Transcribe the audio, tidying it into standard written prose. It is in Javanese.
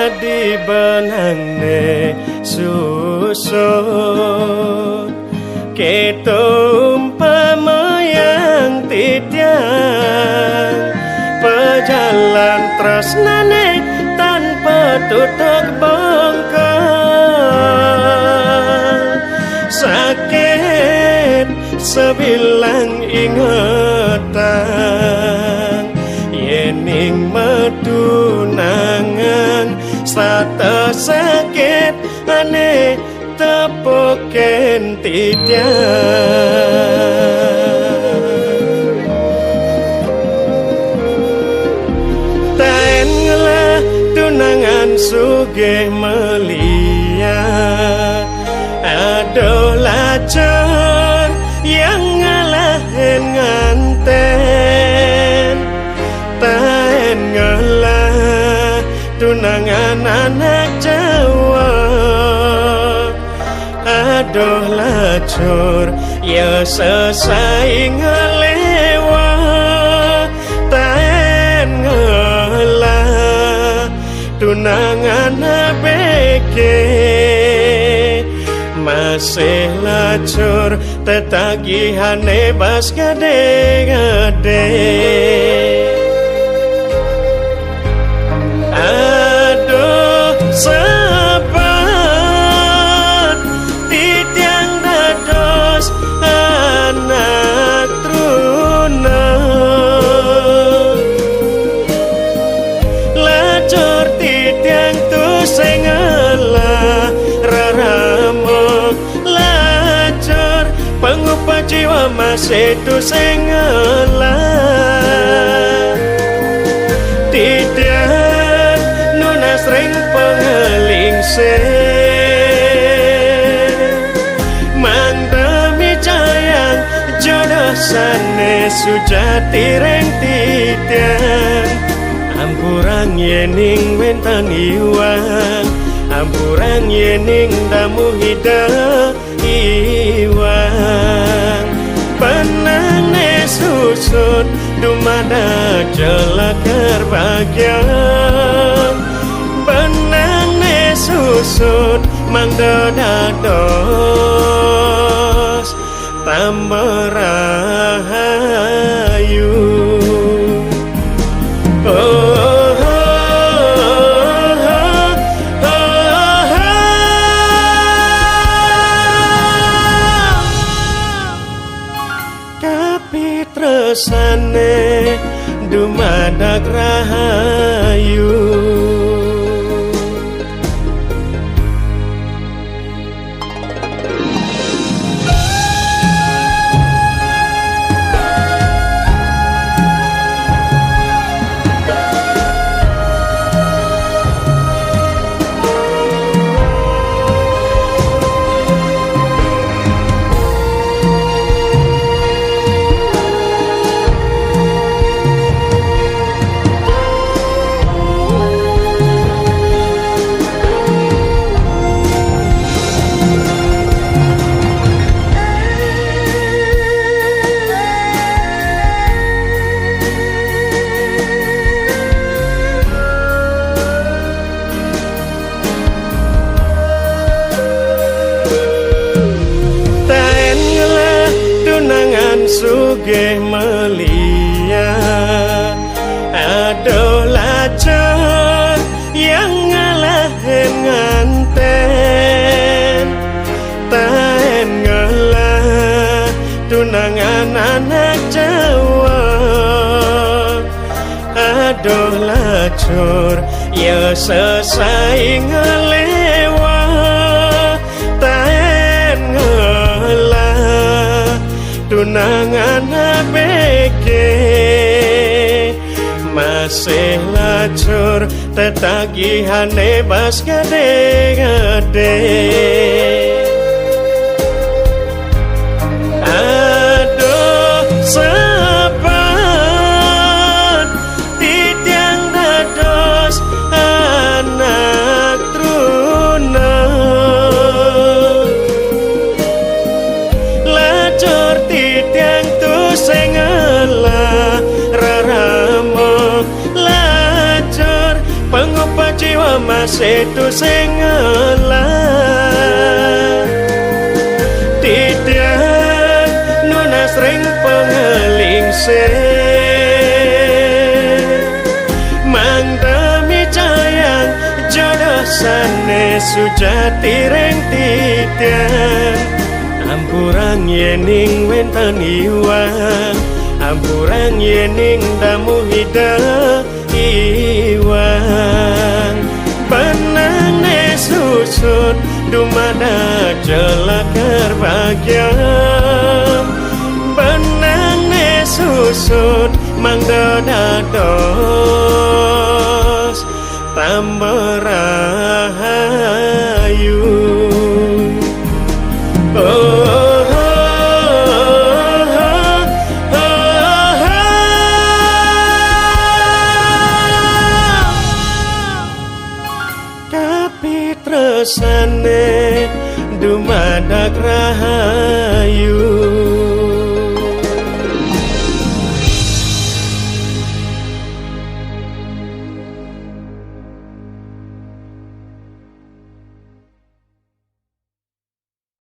dadi benangne susut kita umpama yang titiang pejalan tresnane tanpa tutuk bongkar sakit sebilang ingatan yening medunangan sata sakit ane tepoken titiang taen ngelah tunangan sugih melia aduh lacur yang ngalahin nganten taen ngelah tunangan anak Jawa aduh lacur ya sesaing ngelewa taen ngelah tunangan abeke masih lacur tetagihane bas gede-gede aduh sahabat titiang dados anak truna lacur titiang tu sengalah raramo lacur pengupa jiwa masih tu sengalah titiang nuna sering pengelingsir mang demi jayang jodoh sane sujati reng titiang ampurang yening wentan iwang ampurang yening damu hidup iwang penane susut dumada jelakar bahagia penane susut mangda dados tambah rahayu tapi tresane dumadak rahayu sugih melia aduh lacur yang ngalahin nganten taen ngelah tunangan anak Jawa aduh lacur ya sesaing ngelewa taen ngelah tunangan abeke masih lacur tetagihane bas gede-gede aduh sahabat titiang dados anak truna lacur titiang tu sengalah raramo lacur pengupa jiwa setu sing ngelah tidak nuna sering pengeling mang demi cayang jodoh sane sujati reng tidak ampurang yening wenten iwang ampurang yening damu hidup iwang benane susut dumada celakar bagian benane susut mang dodado